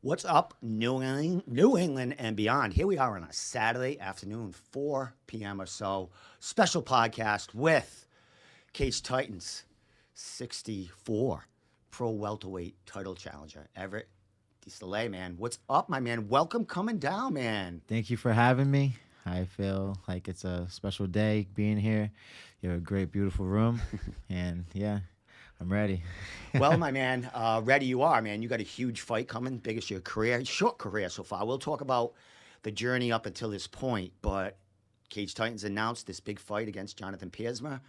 What's up, New England and beyond? Here we are on a Saturday afternoon, 4 p.m. or so. Special podcast with Cage Titans 64 Pro Welterweight title challenger, Everet. Desilets, man. What's up, my man? Welcome coming down, man. Thank you for having me. I feel like it's a special day being here. You have a great, beautiful room. And yeah, I'm ready. Well, my man, ready you are, man. You got a huge fight coming, biggest of your career, short career so far. We'll talk about the journey up until this point, but Cage Titans announced this big fight against Jonathan Piersma.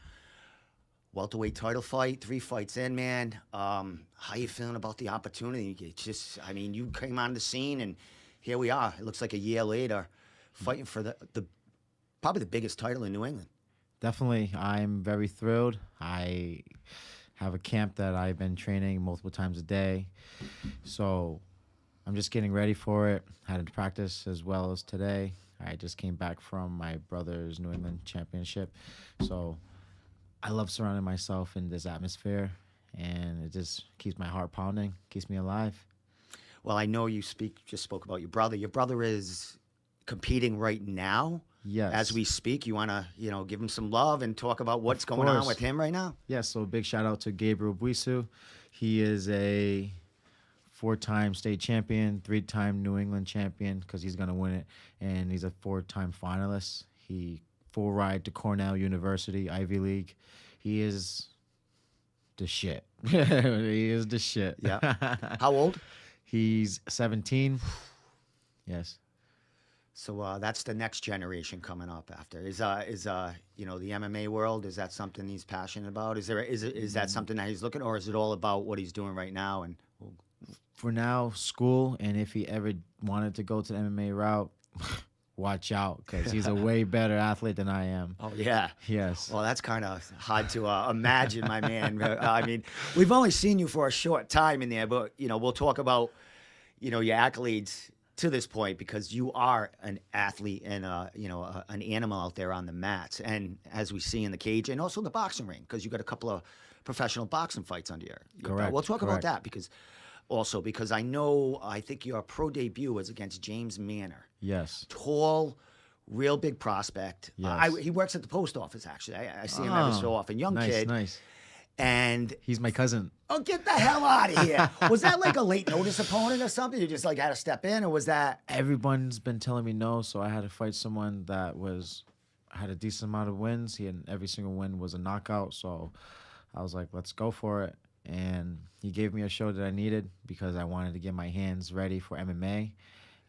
Welterweight title fight, 3 fights in, man. How you feeling about the opportunity? It's just, I mean, you came on the scene, and here we are. It looks like a year later, fighting for the probably the biggest title in New England. Definitely, I'm very thrilled. I have a camp that I've been training multiple times a day. So I'm just getting ready for it. Had to practice as well as today. I just came back from my brother's New England championship. So I love surrounding myself in this atmosphere, and it just keeps my heart pounding, keeps me alive. Well, I know you just spoke about your brother. Your brother is competing right now. Yes. As we speak, you want to, give him some love and talk about what's going on with him right now? Yes, so big shout out to Gabriel Buisu. He is a 4-time state champion, 3-time New England champion, because he's going to win it, and he's a 4-time finalist. He full ride to Cornell University, Ivy League. He is the shit. He is the shit. Yeah. How old? He's 17. Yes. So that's the next generation coming up after. Is the MMA world, is that something he's passionate about? Is that something that he's looking, or is it all about what he's doing right now? And for now, school, and if he ever wanted to go to the MMA route, watch out, because he's a way better athlete than I am. Oh, yeah. Yes. Well, that's kind of hard to imagine, my man. I mean, we've only seen you for a short time in there, but, we'll talk about, your accolades to this point, because you are an athlete and, an animal out there on the mats. And as we see in the cage and also the boxing ring, because you got a couple of professional boxing fights under your Correct. belt. We'll talk about that because I think your pro debut was against James Manor. Yes. Tall, real big prospect. Yes. He works at the post office, actually. I see him every so often. Young kid. Nice. And he's my cousin. Oh, get the hell out of here. Was that like a late notice opponent or something? You just like had to step in, or was that? Everyone's been telling me no, so I had to fight someone that had a decent amount of wins. Every single win was a knockout, so I was like, let's go for it. And he gave me a show that I needed because I wanted to get my hands ready for MMA.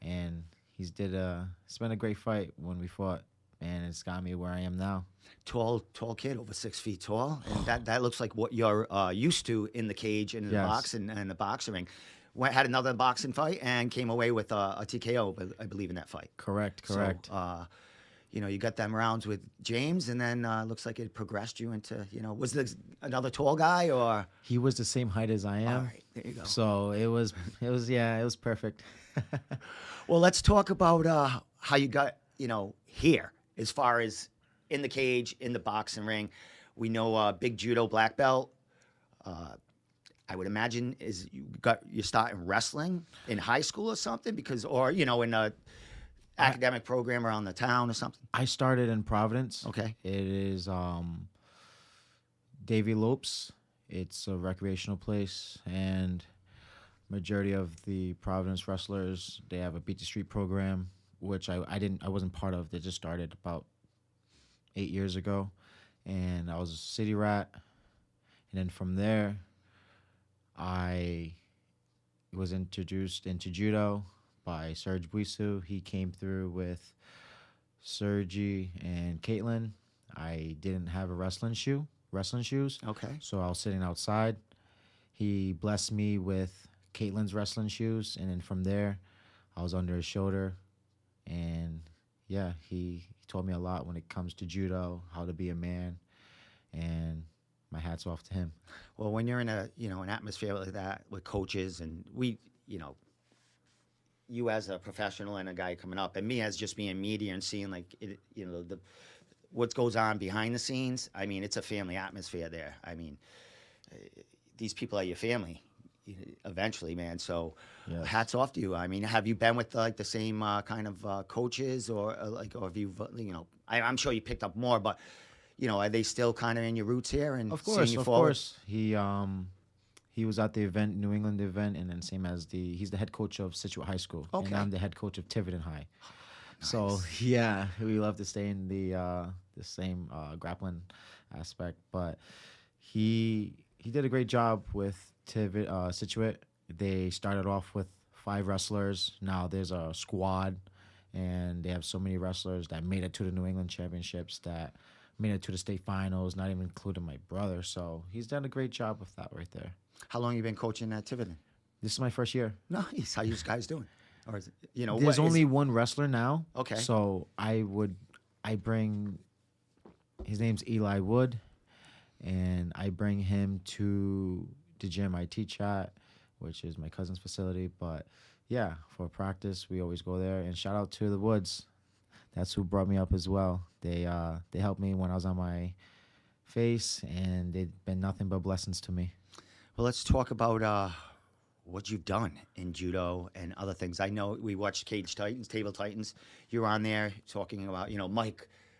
And it's been a great fight when we fought, and it's got me where I am now. Tall kid, over 6 feet tall, and that looks like what you're used to in the cage and in the box and the boxing ring. Had another boxing fight and came away with a TKO, I believe, in that fight. Correct. So, you got them rounds with James, and then looks like it progressed you into, was this another tall guy, or? He was the same height as I am. All right, there you go. So it was perfect. Well, let's talk about how you got, here, as far as in the cage, in the boxing ring. We know big judo black belt. I would imagine you starting wrestling in high school or something, in a academic program around the town or something. I started in Providence. Okay. It is Davy Lopes. It's a recreational place, and majority of the Providence wrestlers, they have a Beat the Street program, which I wasn't part of. They just started about 8 years ago, and I was a city rat. And then from there, I was introduced into judo by Serge Buisu. He came through with Sergi and Caitlin. I didn't have a wrestling shoes. Okay. So I was sitting outside. He blessed me with Caitlin's wrestling shoes, and then from there, I was under his shoulder, and yeah, he taught me a lot when it comes to judo, how to be a man, and my hat's off to him. Well, when you're in an atmosphere like that with coaches, and we, you as a professional and a guy coming up, and me as just being media and seeing like it, the what goes on behind the scenes. I mean, it's a family atmosphere there. I mean, these people are your family eventually, man. So Yes. hats off to you. I mean, have you been with like the same kind of coaches or or have you, I'm sure you picked up more, but are they still kind of in your roots here and Of seeing course, you of forward? course. He was at the event, New England event, and then same as he's the head coach of Situate High School, Okay. and I'm the head coach of Tiverton High. So Nice. yeah, we love to stay in the same grappling aspect. But he did a great job with Situate. They started off with 5 wrestlers. Now there's a squad, and they have so many wrestlers that made it to the New England Championships, that made it to the state finals, not even including my brother. So he's done a great job with that right there. How long you been coaching at Tiverton? This is my first year. Nice. How you guys doing? Or is it, There's only one wrestler now. Okay. So I bring, his name's Eli Wood, and I bring him to the gym I teach at, which is my cousin's facility. But yeah, for practice, we always go there. And shout out to the Woods. That's who brought me up as well. They helped me when I was on my face, and they've been nothing but blessings to me. Well, let's talk about what you've done in judo and other things. I know we watched Cage Titans, Table Titans. You were on there talking about,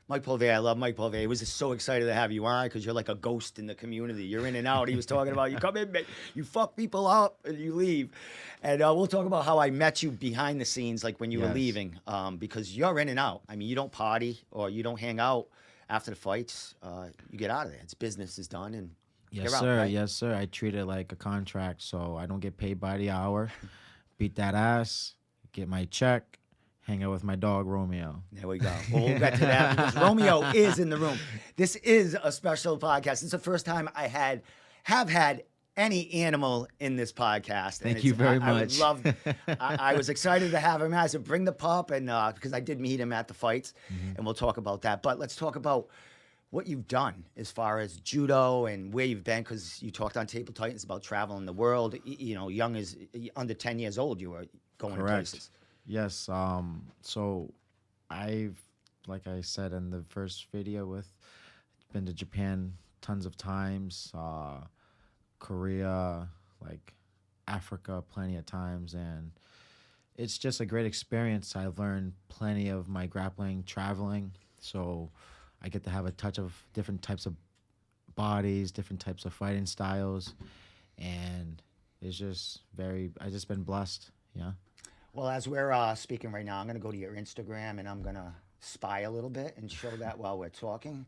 Mike Pulvey. I love Mike Pulvey. He was just so excited to have you on because you're like a ghost in the community. You're in and out. He was talking about you come in, you fuck people up, and you leave. And we'll talk about how I met you behind the scenes, like when you were Yes. leaving, because you're in and out. I mean, you don't party or you don't hang out after the fights. You get out of there. It's business is done, and Yes, you're out, sir. right? Yes, sir. I treat it like a contract, so I don't get paid by the hour. Beat that ass, get my check, hang out with my dog Romeo. There we go. Well, we'll get to that because Romeo is in the room. This is a special podcast. This is the first time I have had any animal in this podcast. And Thank you very much. I was excited to have him. I said, bring the pup, and because I did meet him at the fights, and we'll talk about that. But let's talk about what you've done as far as judo and where you've been, because you talked on Table Titans about traveling the world. Young as under 10 years old, you were going to Correct. places. Yes. So I've, like I said in the first video, been to Japan tons of times, Korea, like Africa, plenty of times, and it's just a great experience. I've learned plenty of my grappling traveling, so I get to have a touch of different types of bodies, different types of fighting styles, and it's just I just been blessed. Yeah. Well, as we're speaking right now, I'm going to go to your Instagram and I'm going to spy a little bit and show that while we're talking.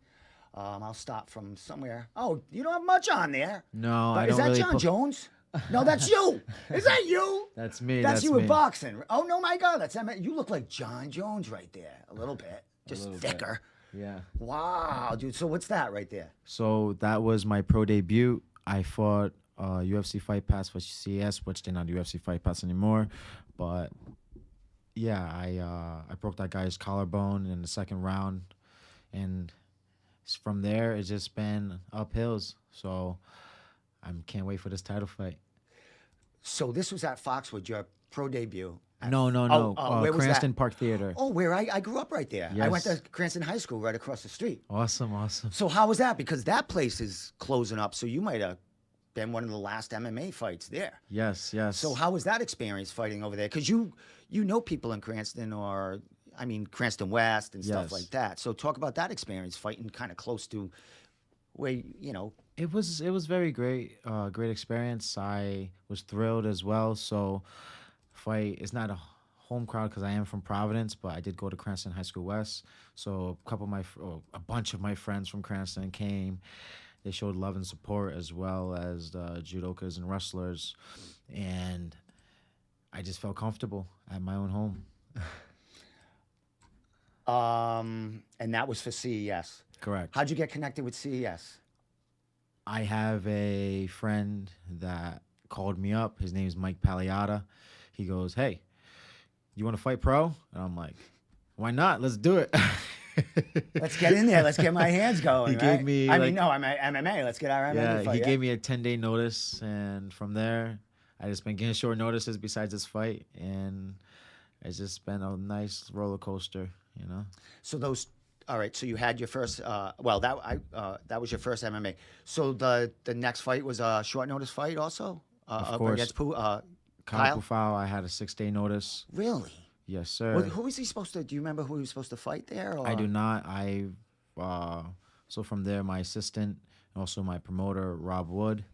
I'll stop from somewhere. Oh, you don't have much on there. No, But I is don't that really. John Jones? No, that's you. Is that you? That's me. That's you me. in boxing. Oh, no, my God. You look like John Jones right there. A little bit. Just little bit. thicker. Yeah. Wow, dude. So what's that right there? So that was my pro debut. I fought UFC Fight Pass for CS, which they're not UFC Fight Pass anymore. But yeah, I broke that guy's collarbone in the second round, and from there it's just been uphills. So I can't wait for this title fight. So this was at Foxwood, your pro debut. No. Where was Cranston that? Park Theater. Oh, where I grew up right there. I went Yes. to Cranston High School right across the street. Awesome. So how was that? Because that place is closing up, so you might have been one of the last MMA fights there. Yes. So how was that experience fighting over there? Because you know people in Cranston Cranston West and stuff Yes. like that. So talk about that experience fighting kind of close to where, It was very great, great experience. I was thrilled as well. So, fight is not a home crowd because I am from Providence, but I did go to Cranston High School West. So a bunch of my friends from Cranston came. They showed love and support as well as the judokas and wrestlers, and I just felt comfortable at my own home. and that was for CES. Correct. How'd you get connected with CES? I have a friend that called me up. His name is Mike Palliata. He goes, "Hey, you want to fight pro?" And I'm like, "Why not? Let's do it." Let's get in there. Let's get my hands going. He gave right? me, I'm like- MMA. Let's get our MMA Yeah, fight. he gave me a 10-day notice, and from there, I just been getting short notices besides this fight, and it's just been a nice roller coaster, you know. So those, all right. So you had your first. Well, that was your first MMA. So the next fight was a short notice fight, also. Of Up course. against Kyle Kyle. Pufau, I had a 6-day notice. Really? Yes, sir. Who was he supposed to? Do you remember who he was supposed to fight there? Or? I do not. So from there, my assistant and also my promoter, Rob Wood,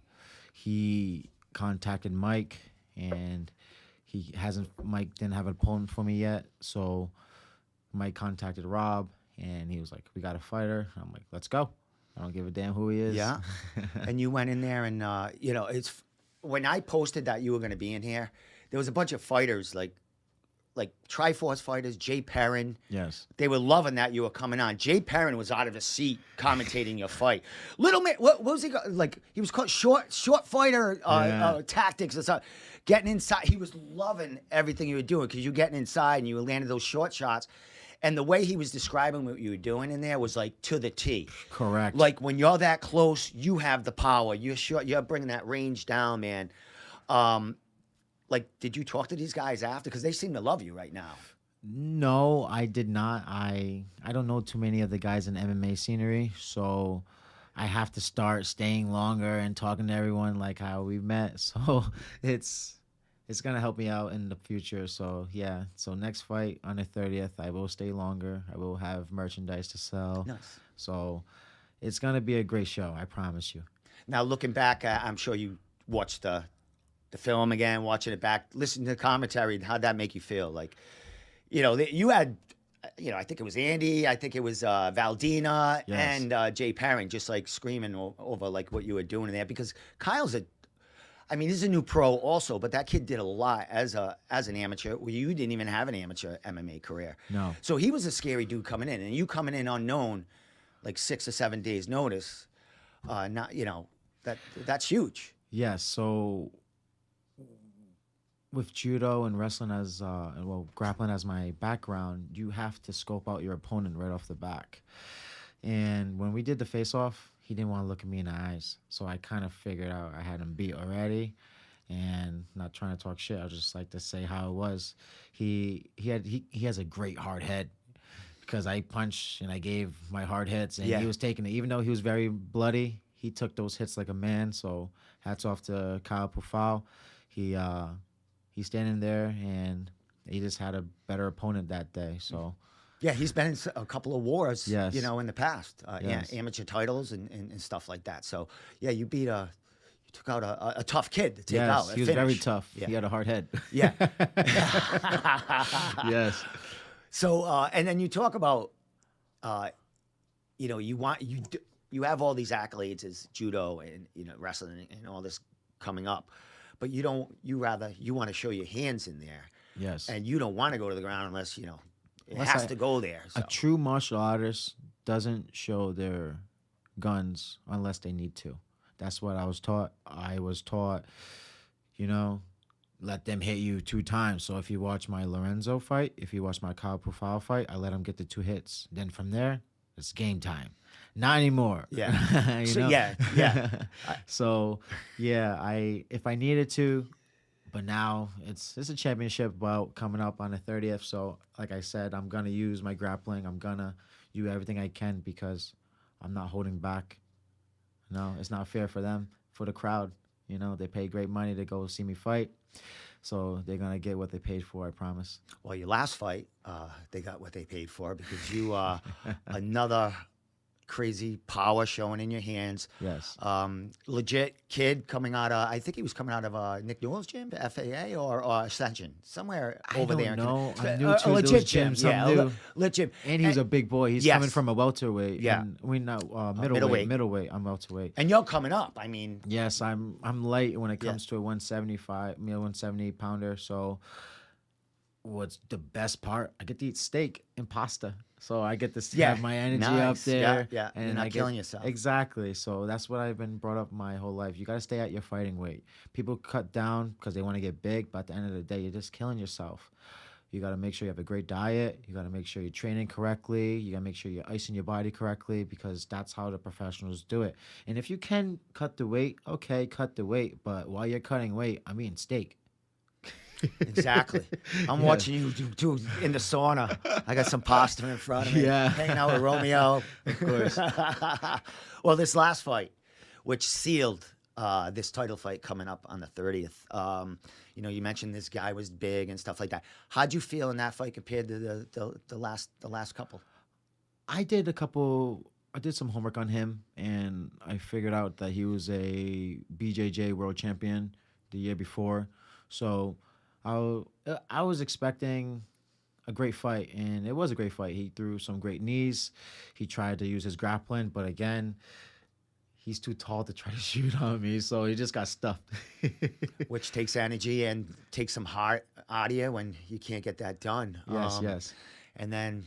he contacted Mike, and Mike didn't have an opponent for me yet. So Mike contacted Rob, and he was like, "We got a fighter." I'm like, "Let's go." I don't give a damn who he is. Yeah. And you went in there, and it's when I posted that you were going to be in here, there was a bunch of fighters like Triforce fighters, Jay Perrin. Yes. They were loving that you were coming on. Jay Perrin was out of his seat commentating your fight. Little man, what was he like? He was called short fighter tactics or something. Getting inside, he was loving everything you were doing because you were getting inside and you were landing those short shots. And the way he was describing what you were doing in there was like to the T. Correct. Like when you're that close, you have the power. You're bringing that range down, man. Like, did you talk to these guys after? Because they seem to love you right now. No, I did not. I don't know too many of the guys in MMA scenery, so I have to start staying longer and talking to everyone like how we met. So it's gonna help me out in the future. So yeah. So next fight on the 30th, I will stay longer. I will have merchandise to sell. Nice. So it's gonna be a great show. I promise you. Now, looking back, I'm sure you watched the film again, watching it back, listening to the commentary. How'd that make you feel? Like, you had, I think it was Andy, I think it was Valdina, Yes. and Jay Perrin just like screaming over like what you were doing in there because Kyle's he's a new pro also, but that kid did a lot as an amateur. Well, you didn't even have an amateur MMA career. No. So he was a scary dude coming in, and you coming in unknown, like 6 or 7 days notice. That's huge. Yes. So with judo and wrestling grappling as my background, you have to scope out your opponent right off the back. And when we did the face-off, he didn't want to look at me in the eyes. So I kind of figured out I had him beat already. And not trying to talk shit, I just like to say how it was. He has a great hard head because I punched and I gave my hard hits, and he was taking it. Even though he was very bloody, he took those hits like a man. So hats off to Kyle Pufau. He's standing there, and he just had a better opponent that day. So, yeah, he's been in a couple of wars, Yes. in the past, Yes. amateur titles and stuff like that. So, yeah, you took out a tough kid to take out. He was very tough. Yeah. He had a hard head. Yeah. Yes. So, and then you talk about, you have all these accolades as judo and wrestling and all this coming up. But you want to show your hands in there. Yes. And you don't want to go to the ground unless, it Unless has to go there. So. A true martial artist doesn't show their guns unless they need to. That's what I was taught. I was taught, let them hit you 2 times. So if you watch my Lorenzo fight, if you watch my Kyle Pufau fight, I let him get the 2 hits. Then from there, it's game time. Not anymore. Yeah. You know? Yeah. So if I needed to, but now it's a championship bout coming up on the 30th. So like I said, I'm gonna use my grappling. I'm gonna do everything I can because I'm not holding back. No, it's not fair for them, for the crowd. They pay great money to go see me fight. So they're gonna get what they paid for, I promise. Well, your last fight, they got what they paid for because you another crazy power showing in your hands. Yes. Legit kid coming out of, I think he was coming out of Nick Newell's gym, FAA or Ascension, somewhere over there. No, I'm new to a legit those gym. gyms. Yeah, I'm new. legit. And he's a big boy. He's Yes. coming from a welterweight. Yeah. And we know middleweight. middleweight. I'm welterweight. And you're coming up. Yes, I'm light when it comes to a 170 pounder. So what's the best part? I get to eat steak and pasta. So I get to have my energy up nice. there. Yeah. And You're not I killing yourself. Exactly. So that's what I've been brought up my whole life. You got to stay at your fighting weight. People cut down because they want to get big, but at the end of the day, you're just killing yourself. You got to make sure you have a great diet. You got to make sure you're training correctly. You got to make sure you're icing your body correctly because that's how the professionals do it. And if you can cut the weight, okay, cut the weight. But while you're cutting weight, I'm eating steak. Exactly. I'm Yeah. watching you do in the sauna. I got some pasta in front of me. Yeah. Hanging out with Romeo. Of course. Well, this last fight, which sealed this title fight coming up on the 30th. You mentioned this guy was big and stuff like that. How'd you feel in that fight compared to the last couple? I did some homework on him, and I figured out that he was a BJJ world champion the year before. So I was expecting a great fight, and it was a great fight. He threw some great knees. He tried to use his grappling, but again, he's too tall to try to shoot on me, so he just got stuffed. Which takes energy and takes some heart out of you when you can't get that done. Yes, yes. And then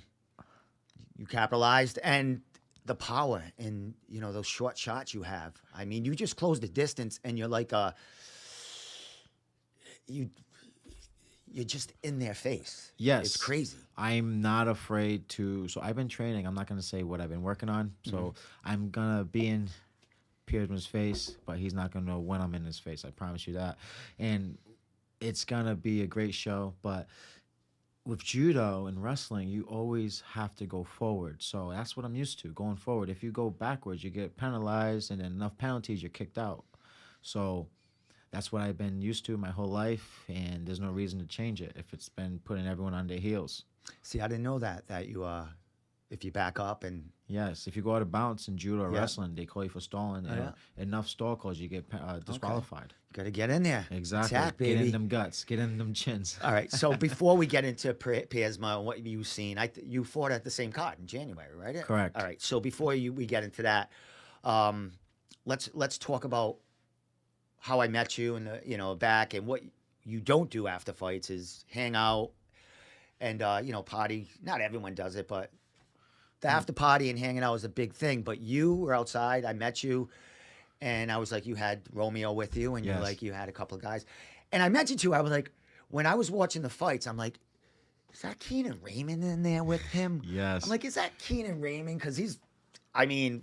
you capitalized, and the power in those short shots you have. I mean, you just close the distance, and you're like you're just in their face. Yes. It's crazy. I'm not afraid to. So I've been training. I'm not going to say what I've been working on. So I'm going to be in Pierre's face, but he's not going to know when I'm in his face. I promise you that. And it's going to be a great show. But with judo and wrestling, you always have to go forward. So that's what I'm used to, going forward. If you go backwards, you get penalized, and then enough penalties, you're kicked out. So that's what I've been used to my whole life, and there's no reason to change it if it's been putting everyone on their heels. See, I didn't know that you if you back up and Yes, if you go out of bounds in judo or Yeah. wrestling, they call you for stalling. And enough stall calls, you get disqualified. got to get in there. Exactly. Attack, Get baby. in them guts. Get in them chins. All right. So before we get into Piersma and what you've seen, you fought at the same card in January, right? Correct. All right. So before we get into that, let's talk about how I met you and back, and what you don't do after fights is hang out and party. Not everyone does it, but the after party and hanging out is a big thing. But you were outside. I met you, and I was like, you had Romeo with you, and Yes. you're like, you had a couple of guys. And I mentioned to you, I was like, when I was watching the fights, I'm like, is that Keenan Raymond in there with him? Yes. I'm like, is that Keenan Raymond? Because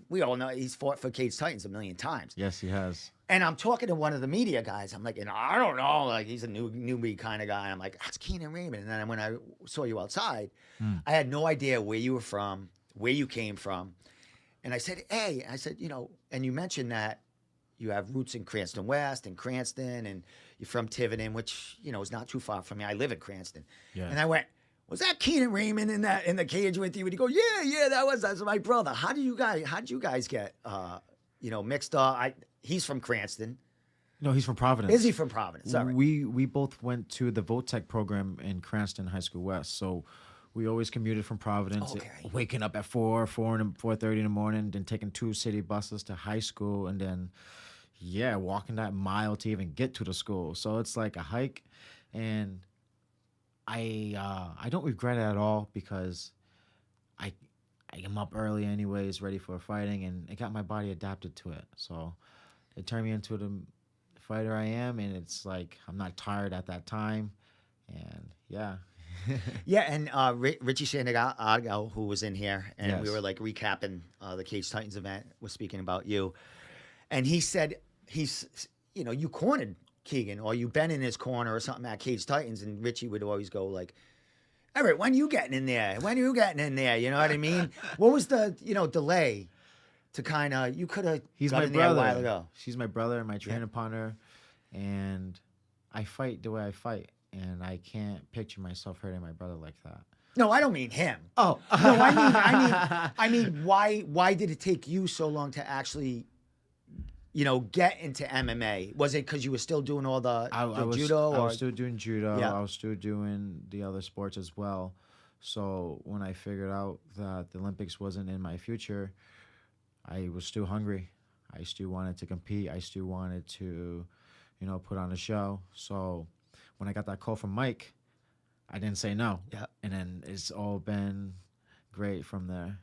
we all know he's fought for Cage Titans a million times. Yes, he has. And I'm talking to one of the media guys. I'm like, I don't know, like he's a newbie kind of guy. I'm like, that's Keenan Raymond. And then when I saw you outside, I had no idea where you were from, where you came from. And I said, hey, and you mentioned that you have roots in Cranston West and Cranston, and you're from Tiverton, which, is not too far from me. I live in Cranston. Yeah. And I went, was that Keenan Raymond in the cage with you? And he go, yeah, that's my brother. How did you guys get mixed up? He's from Cranston. No, he's from Providence. Is he from Providence? All right. We both went to the Votech program in Cranston High School West, so we always commuted from Providence. Okay. Waking up at 4:30 in the morning, then taking 2 city buses to high school, and then walking that mile to even get to the school. So it's like a hike, and I don't regret it at all, because I am up early anyways, ready for fighting, and it got my body adapted to it. So it turned me into the fighter I am, and it's like I'm not tired at that time, and yeah. Yeah, and Richie Santiago, who was in here, and we Yes. were like recapping the Cage Titans event, was speaking about you, and he said you cornered Keegan, or you been in his corner or something at Cage Titans, and Richie would always go like, Everett, when you getting in there? When are you getting in there? You know what I mean? What was the delay to kind of, you could have He's got my in there a while brother. ago. She's my brother and my training partner, and I fight the way I fight, and I can't picture myself hurting my brother like that. No, I don't mean him. Oh, No, I mean, why did it take you so long to actually, get into MMA? Was it because you were still doing all the judo? I was still doing judo. Yeah. I was still doing the other sports as well. So when I figured out that the Olympics wasn't in my future, I was still hungry. I still wanted to compete. I still wanted to, put on a show. So when I got that call from Mike, I didn't say no. Yeah. And then it's all been great from there.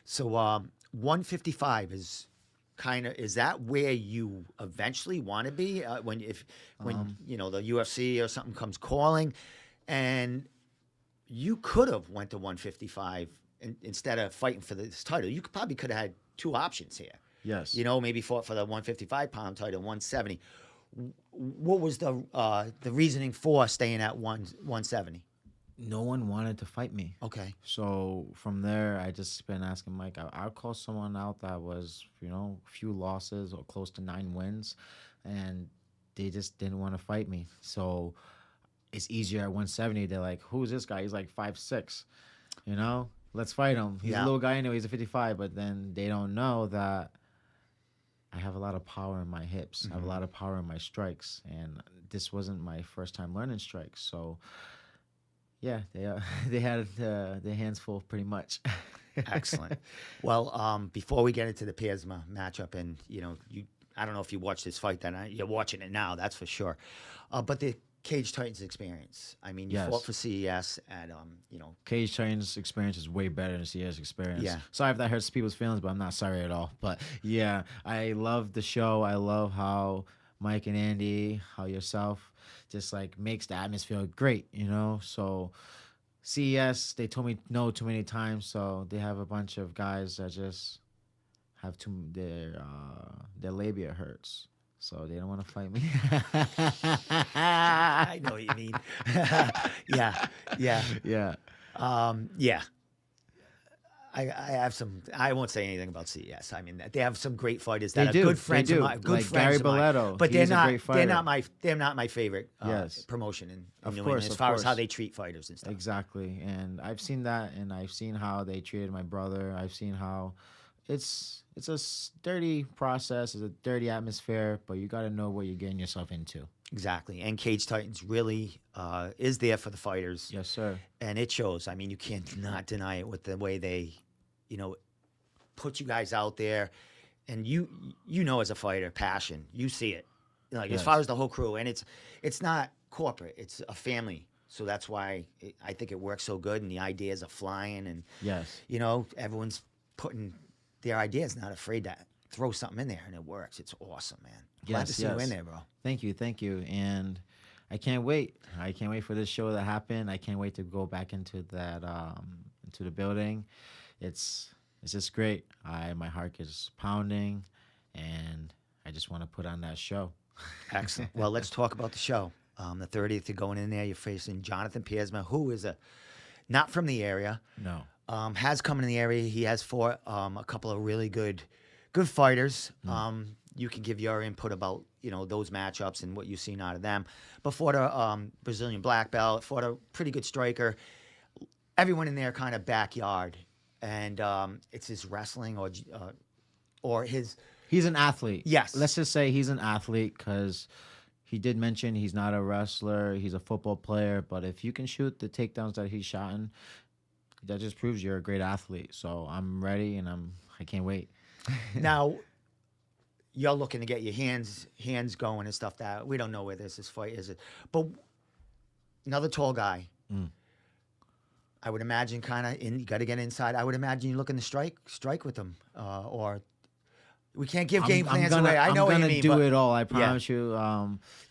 So 155 is that where you eventually want to be when the UFC or something comes calling, and you could have went to 155 instead of fighting for this title. You probably could have had 2 options here. Yes. Maybe fought for the 155 pound title, 170. What was the reasoning for staying at 170? No one wanted to fight me. Okay. So from there, I just been asking Mike. I'll call someone out that was, a few losses or close to 9 wins, and they just didn't want to fight me. So it's easier at 170. They're like, "Who's this guy? He's like 5'6". Let's fight him. He's a little guy anyway. He's a 55, but then they don't know that I have a lot of power in my hips. I have a lot of power in my strikes, and this wasn't my first time learning strikes. So, yeah, they had their hands full pretty much. Excellent. Well, before we get into the Piersma matchup, and I don't know if you watched this fight, then you're watching it now, that's for sure. But the Cage Titans experience. I mean, you Yes. fought for CES at Cage Titans experience is way better than CS experience. Yeah. Sorry if that hurts people's feelings, but I'm not sorry at all. But yeah, I love the show. I love how Mike and Andy, how yourself, just like makes the atmosphere great. So CES, they told me no too many times, so they have a bunch of guys that just have their labia hurts. So they don't want to fight me. I know what you mean. Yeah. Yeah. Yeah. I have some. I won't say anything about CES. I mean, they have some great fighters that They are do. good friends They of do. mine. Good Like friends Gary of mine. Boletto, But he's a great fighter. they're not my favorite Yes. promotion in Of New course, England as of far as how course. they treat fighters and stuff. Exactly. And I've seen that, and I've seen how they treated my brother. I've seen how it's a dirty process, it's a dirty atmosphere, but you got to know what you're getting yourself into. Exactly. And Cage Titans really is there for the fighters. Yes, sir. And it shows. I mean, you can't not deny it with the way they, put you guys out there. And you as a fighter, passion. You see it. As Yes. far as the whole crew. And it's not corporate. It's a family. So that's why I think it works so good. And the ideas are flying. And, Yes. everyone's putting their ideas, not afraid to throw something in there. And it works. It's awesome, man. Glad to see you in there, bro. Thank you. And I can't wait. I can't wait for this show to happen. I can't wait to go back into that into the building. It's just great. My heart is pounding, and I just want to put on that show. Excellent. Well, let's talk about the show. The 30th, you're going in there. You're facing Jonathan Piersma, who is not from the area. No. Has come in the area. He has fought a couple of really good fighters. You can give your input about those matchups and what you've seen out of them. But fought a Brazilian black belt, fought a pretty good striker. Everyone in there kind of backyard, and it's his wrestling or his. He's an athlete. Yes. Let's just say he's an athlete because he did mention he's not a wrestler. He's a football player. But if you can shoot the takedowns that he's shooting, that just proves you're a great athlete. So I'm ready, and I can't wait. Now, you're looking to get your hands going and stuff. That we don't know where this fight is. But another tall guy. I would imagine you got to get inside. I would imagine you're looking to strike with him, or we can't give game plans away. I know what you mean. I'm gonna do it all. I promise you.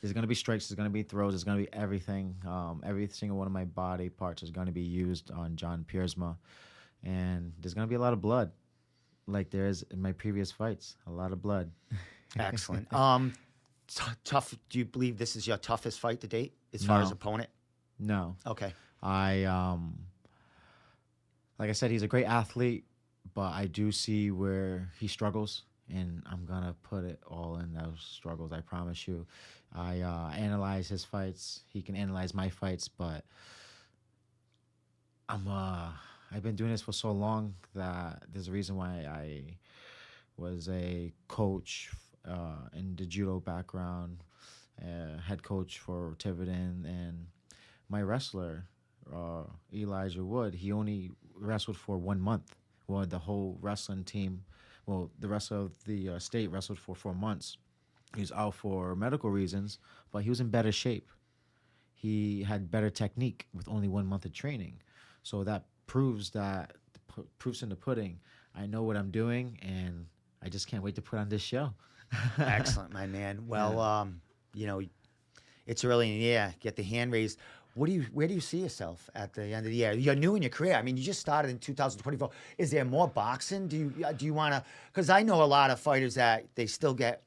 There's gonna be strikes. There's gonna be throws. There's gonna be everything. Every single one of my body parts is gonna be used on John Piersma, and there's gonna be a lot of blood, like there is in my previous fights. A lot of blood. Excellent. Tough. Do you believe this is your toughest fight to date as far as opponent? No. Okay. Like I said, he's a great athlete, but I do see where he struggles, and I'm gonna put it all in those struggles. I promise you. I analyze his fights. He can analyze my fights, but I've been doing this for so long that there's a reason why I was a coach in the judo background, head coach for Tiverton, and my wrestler, Elijah Wood, he only wrestled for 1 month. Well, the whole wrestling team, the rest of the state wrestled for 4 months. He was out for medical reasons, but he was in better shape. He had better technique with only 1 month of training. So that proofs in the pudding. I know what I'm doing, and I just can't wait to put on this show. Excellent, my man. Well, it's early in the year. Get the hand raised. Where do you see yourself at the end of the year? You're new in your career. I mean, you just started in 2024. Is there more boxing? Do you want to? Because I know a lot of fighters that they still get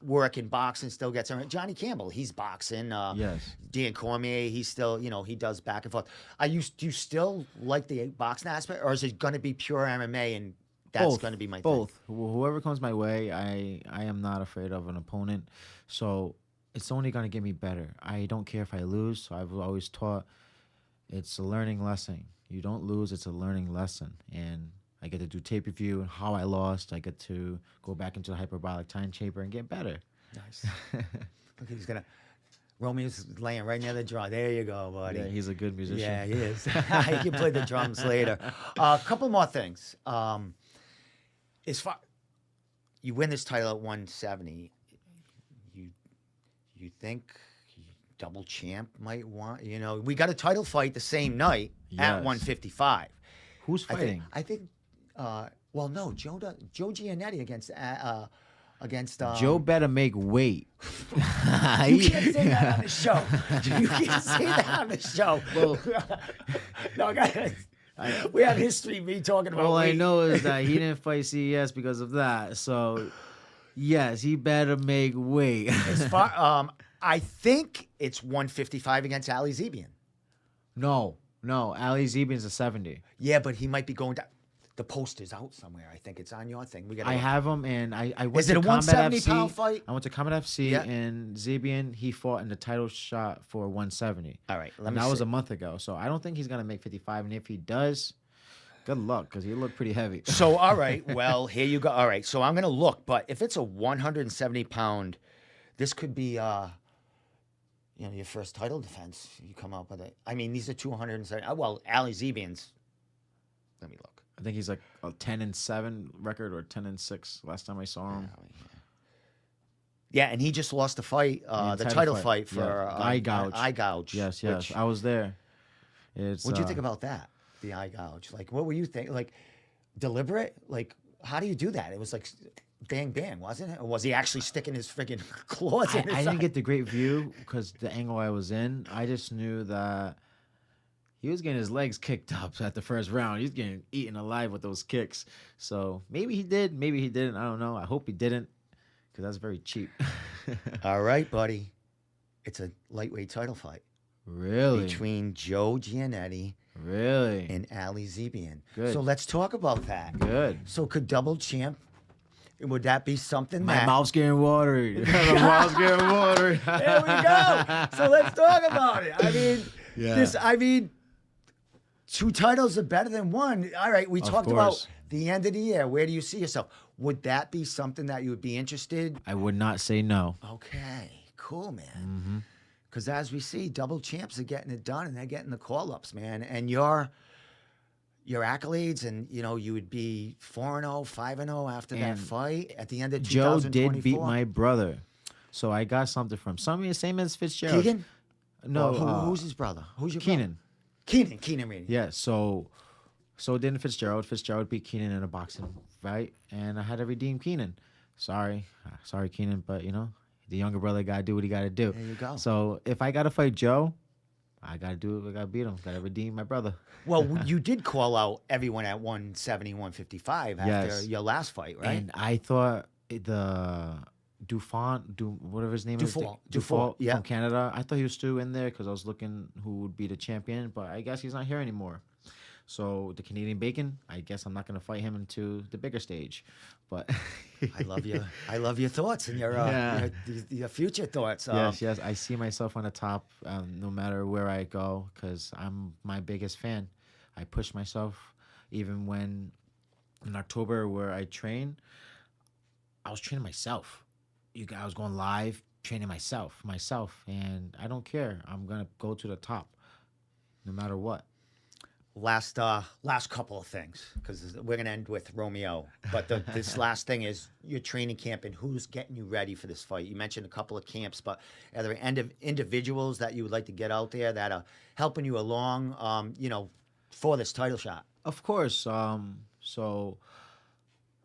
work in boxing still gets around. Johnny Campbell, he's boxing. Yes. Dan Cormier, he's still, he does back and forth. Do you still like the boxing aspect, or is it going to be pure MMA and that's going to be my thing? Both. Whoever comes my way, I am not afraid of an opponent. So it's only going to get me better. I don't care if I lose. So I've always taught it's a learning lesson. You don't lose, it's a learning lesson. And I get to do tape review and how I lost. I get to go back into the hyperbolic time chamber and get better. Nice. Okay, Romeo's laying right near the drum. There you go, buddy. Yeah, he's a good musician. Yeah, he is. He can play the drums later. A couple more things. As far you win this title at 170, you think double champ might want? We got a title fight the same night at 155. Who's fighting? I think. Well, no, Joe Giannetti against. Joe better make weight. You can't say that on the show. You can't say that on the show. Well, no, guys. We have history of me talking about all weight. I know is that he didn't fight CES because of that. So, yes, he better make weight. As far, I think it's 155 against Ali Zebian. No, Ali Zebian's a 70. Yeah, but he might be going down. The poster's out somewhere. I think it's on your thing. I have him, and I went Is it to a Combat 170-pound FC. fight? I went to Combat FC, Yeah. and Zebian, he fought in the title shot for 170. All right, And that was a month ago, so I don't think he's going to make 55, and if he does, good luck, because he looked pretty heavy. So, all right, well, here you go. All right, so I'm going to look, but if it's a 170-pound, this could be, your first title defense. You come up with it. I mean, these are 270. Well, Ali Zebian's. Let me look. I think he's like a 10-7 record or 10-6 last time I saw him. Yeah, and he just lost the fight, the title fight for eye gouge. Eye gouge. Yes, I was there. What'd you think about that? The eye gouge. Like, what were you thinking? Like, deliberate? Like, how do you do that? It was like bang, bang, wasn't it? Or was he actually sticking his freaking claws in his I didn't eye? get the great view because the angle I was in. I just knew that he was getting his legs kicked up at the first round. He's getting eaten alive with those kicks. So maybe he did, maybe he didn't. I don't know. I hope he didn't, because that's very cheap. All right, buddy. It's a lightweight title fight. Really? Between Joe Giannetti Really? and Ali Zebian. Good. So let's talk about that. Good. So could double champ, would that be something My that... mouth's getting watery. My mouth's getting watery. There we go. So let's talk about it. I mean, two titles are better than one. All right, we talked about the end of the year. Where do you see yourself? Would that be something that you would be interested? I would not say no. Okay, cool, man. Because as we see, double champs are getting it done, and they're getting the call-ups, man. And your accolades, and you would be 4-0, 5-0 after that fight at the end of Joe 2024. did beat my brother, so I got something from same as Fitzgerald. Keegan? No, who's his brother? Who's your brother? Keenan. Keenan Reed. Yeah, so didn't Fitzgerald. Fitzgerald beat Keenan in a boxing fight, and I had to redeem Keenan. Sorry, Keenan, but the younger brother got to do what he got to do. There you go. So if I got to fight Joe, I got to do it. I got to beat him. Got to redeem my brother. Well, you did call out everyone at 170, 155 after your last fight, right? And I thought the whatever his name is, Dufault, yeah. from Canada. I thought he was still in there because I was looking who would be the champion, but I guess he's not here anymore. So the Canadian Bacon, I guess I'm not going to fight him into the bigger stage, but I love your thoughts and your future thoughts. Yes, I see myself on the top, no matter where I go, because I'm my biggest fan. I push myself, even when in October where I train, I was training myself. I was going live, training myself, and I don't care. I'm gonna go to the top, no matter what. Last couple of things, because we're gonna end with Romeo. But this last thing is your training camp and who's getting you ready for this fight. You mentioned a couple of camps, but are there individuals that you would like to get out there that are helping you along, for this title shot? Of course. So,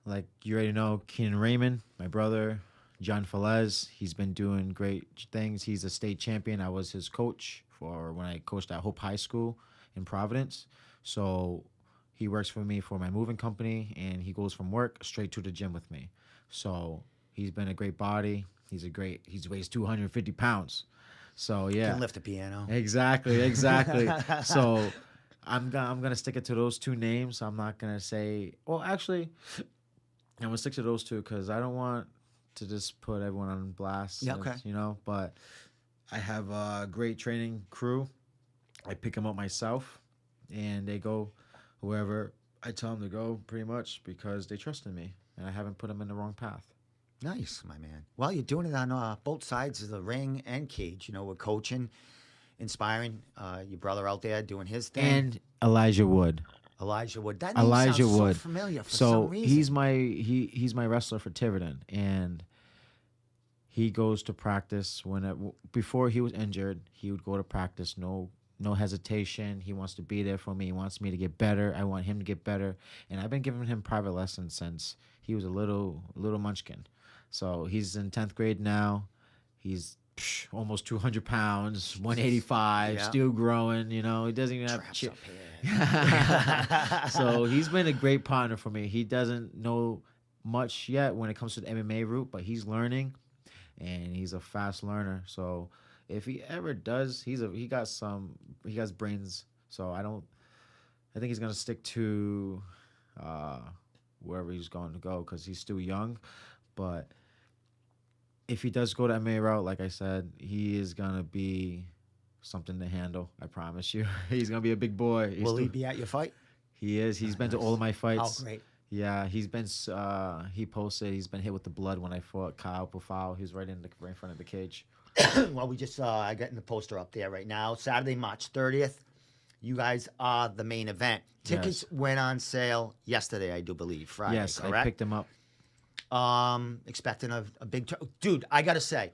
like you already know, Keenan Raymond, my brother, John Falez. He's been doing great things. He's a state champion. I was his coach for when I coached at Hope High School in Providence. So he works for me for my moving company, and he goes from work straight to the gym with me. So He's been a great body. He weighs 250 pounds. So yeah, Can lift a piano. exactly. So I'm gonna stick it to those two names. I'm not gonna say. Well, actually, I'm gonna stick to those two because I don't want to just put everyone on blast. Yeah, okay. But I have a great training crew. I pick them up myself, and they go wherever I tell them to go, pretty much because they trust in me, and I haven't put them in the wrong path. Nice, my man. Well, you're doing it on both sides of the ring and cage. We're coaching, inspiring. Your brother out there doing his thing. And Elijah Wood. Elijah Wood. That name sounds so familiar for some reason. He's my wrestler for Tiverton, and he goes to practice before he was injured. He would go to practice, no hesitation. He wants to be there for me. He wants me to get better. I want him to get better, and I've been giving him private lessons since he was a little munchkin. So he's in 10th grade now. He's almost 200 pounds, 185, Yeah. still growing. He doesn't even have Traps up here. So he's been a great partner for me. He doesn't know much yet when it comes to the MMA route, but he's learning, and he's a fast learner. So if he ever does, he has brains. So I think he's gonna stick to wherever he's going to go because he's still young. But if he does go to MMA route, like I said, he is gonna be something to handle. I promise you. He's gonna be a big boy. Will he be at your fight? He is. He's been to all of my fights. Oh, great. Yeah, he's been. He posted. He's been hit with the blood when I fought Kyle Pufau. He was right in front of the cage. Well, we just I got the poster up there right now. Saturday, March 30th. You guys are the main event. Tickets went on sale yesterday, I do believe. Friday. Yes, correct? I picked him up. Expecting a big dude. I gotta say,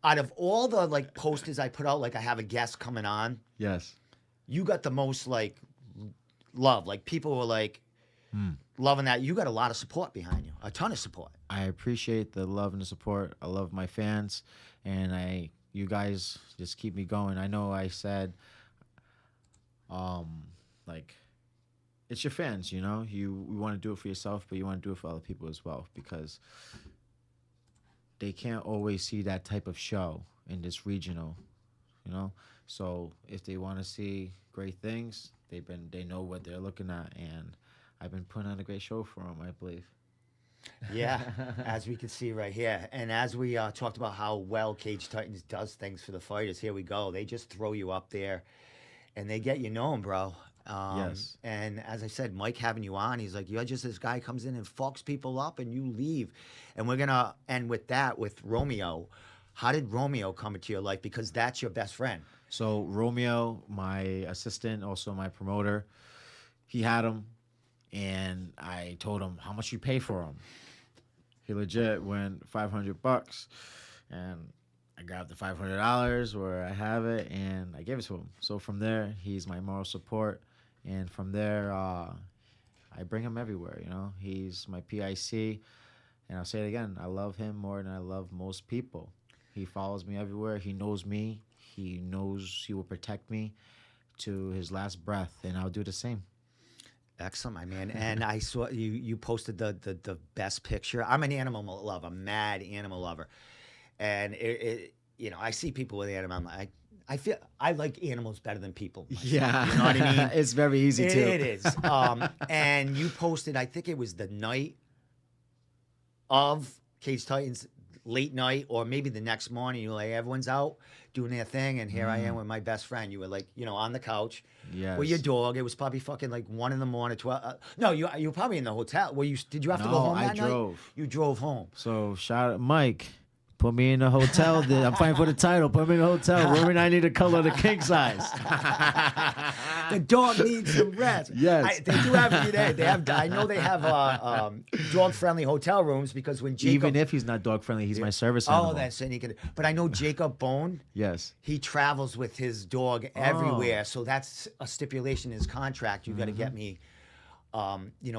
out of all the posters I put out, I have a guest coming on. Yes. You got the most love. People were loving that. You got a lot of support behind you. A ton of support. I appreciate the love and the support. I love my fans, and you guys just keep me going. I know I said, it's your fans, you want to do it for yourself, but you want to do it for other people as well, because they can't always see that type of show in this regional, So if they want to see great things, they know what they're looking at, and I've been putting on a great show for them, I believe. Yeah, as we can see right here. And as we talked about how well Cage Titans does things for the fighters, here we go. They just throw you up there, and they get you known, bro. Yes. And as I said, Mike having you on, he's like, you're just this guy comes in and fucks people up, and you leave. And we're going to end with that with Romeo. How did Romeo come into your life? Because that's your best friend. So Romeo, my assistant, also my promoter, he had him, and I told him how much you pay for him. He legit went $500, and I grabbed the $500 where I have it, and I gave it to him. So from there, he's my moral support, and from there, I bring him everywhere. He's my PIC, and I'll say it again. I love him more than I love most people. He follows me everywhere. He knows me. He knows he will protect me to his last breath, and I'll do the same. Excellent, my man. And I saw you posted the best picture. I'm an animal lover, mad animal lover. And I see people with animals. I feel I like animals better than people. Yeah. You know what I mean? It's very easy too. It is. And you posted, I think it was the night of Cage Titans, late night, or maybe the next morning. You're like, everyone's out doing their thing, and here I am with my best friend. You were on the couch with your dog. It was probably fucking 1 a.m, 12. No, you were probably in the hotel. Did you have to go home that night? drove. You drove home. So shout out Mike. Put me in the hotel. I'm fighting for the title. Put me in the hotel. Room and I need to color the king size. The dog needs some rest. Yes. They do have. I know they have dog-friendly hotel rooms because when Jacob. Even if he's not dog friendly, he's my service animal. Oh, that's it. But I know Jacob Bone. Yes. He travels with his dog everywhere, so that's a stipulation in his contract. You got to get me. A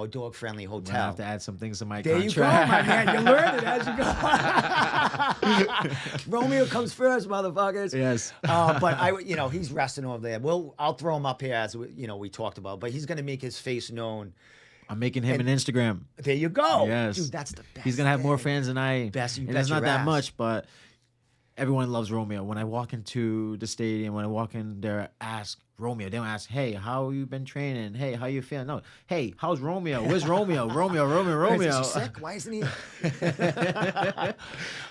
dog-friendly hotel. I have to add some things to my there contract. There you go, my man. You learn it as you go. Romeo comes first, motherfuckers. Yes. But he's resting over there. I'll throw him up here as we talked about. But he's gonna make his face known I'm making him an Instagram. There you go. Yes. Dude, that's the best. He's gonna have more thing. fans than I. Best, you and bet it's not your that ass. much, but everyone loves Romeo. When I walk into the stadium, when I walk in there, ask Romeo. They don't ask, "Hey, how you been training? Hey, how you feeling?" No, "Hey, how's Romeo? Where's Romeo? Romeo." Is he sick? Why isn't he?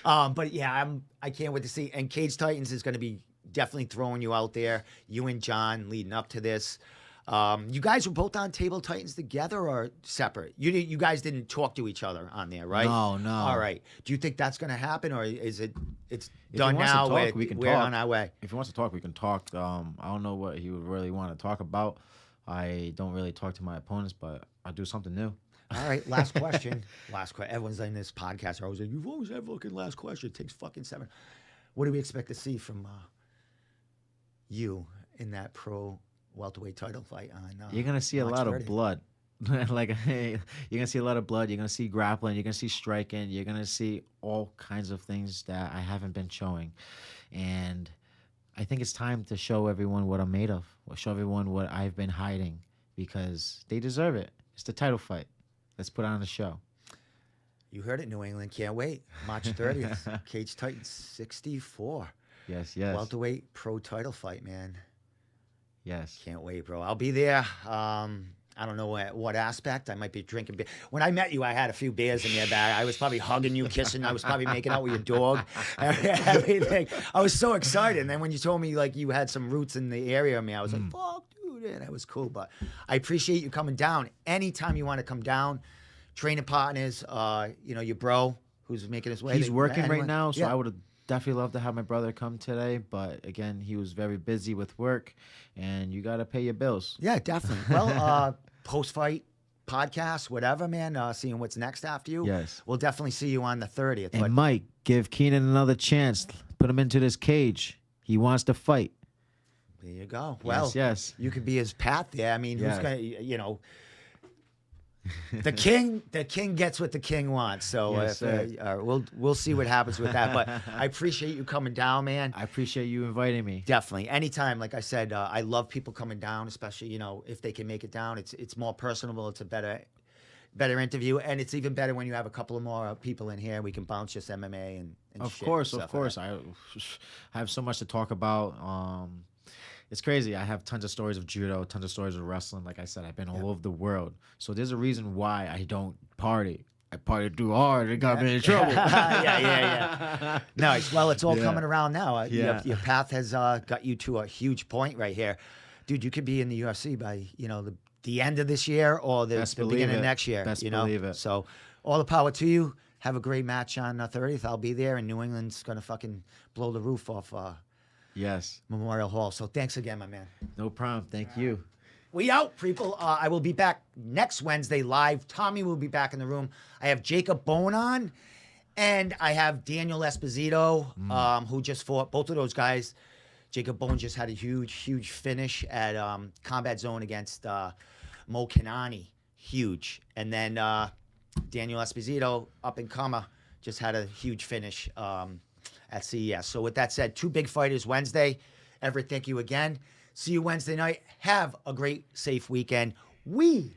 But yeah, I can't wait to see. And Cage Titans is going to be definitely throwing you out there. You and John leading up to this. You guys were both on Table Titans together or separate? You guys didn't talk to each other on there, right? No. All right. Do you think that's going to happen, or is it's If he done wants to now? talk, we can we're talk. on our way. If he wants to talk, we can talk. I don't know what he would really want to talk about. I don't really talk to my opponents, but I'll do something new. All right, last question. Everyone's in this podcast are always like, "You've always had fucking last question. It takes fucking 7." What do we expect to see from you in that pro welterweight title fight on? You're gonna see a March lot 30th? of blood. Like you're gonna see a lot of blood. You're gonna see grappling. You're gonna see striking. You're gonna see all kinds of things that I haven't been showing, and I think it's time to show everyone what I'm made of. Or show everyone what I've been hiding because they deserve it. It's the title fight. Let's put on a show. You heard it, New England. Can't wait. March 30th. Cage Titans 64. Yes. Welterweight pro title fight, man. Yes. Can't wait, bro. I'll be there. I don't know what aspect. I might be drinking beer. When I met you, I had a few beers in your bag. I was probably hugging you, kissing. I was probably making out with your dog. Everything. I was so excited. And then when you told me like you had some roots in the area of me, I was like, fuck, dude. And that was cool. But I appreciate you coming down. Anytime you want to come down, training partners, your bro who's making his way. He's working right now, so yeah. I would have definitely loved to have my brother come today. But again, he was very busy with work, and you got to pay your bills. Yeah, definitely. Well, post-fight podcast, whatever, man, seeing what's next after you. Yes. We'll definitely see you on the 30th. And But Mike, give Keenan another chance. Put him into this cage. He wants to fight. there you go. Well, Yes. you could be his path there. I mean, Yes. who's going to, the king gets what the king wants. So Yes, sir. we'll see what happens with that. But I appreciate you coming down, man. I appreciate you inviting me. Definitely. Anytime. Like I said, I love people coming down, especially, if they can make it down. It's more personable. It's a better interview. And it's even better when you have a couple of more people in here. We can bounce just MMA and Of shit course. and stuff like that. I have so much to talk about. It's crazy. I have tons of stories of judo, tons of stories of wrestling. Like I said, I've been all over the world. So there's a reason why I don't party. I party too hard. It got me in trouble. yeah. Nice. Well, it's all Yeah. coming around now. Yeah. Your path has got you to a huge point right here. Dude, you could be in the UFC by, the end of this year or the Best beginning believe of it. next year. Best believe it. So all the power to you. Have a great match on the 30th. I'll be there, and New England's going to fucking blow the roof off Yes. Memorial Hall. So thanks again, my man. No problem. Thank you. We out, people. I will be back next Wednesday live. Tommy will be back in the room. I have Jacob Bone on, and I have Daniel Esposito, who just fought. Both of those guys. Jacob Bone just had a huge finish at Combat Zone against Mo Kanani. Huge. And then Daniel Esposito, up and comer, just had a huge finish at CES. So with that said, 2 big fighters Wednesday. Everett, thank you again. See you Wednesday night. Have a great, safe weekend. We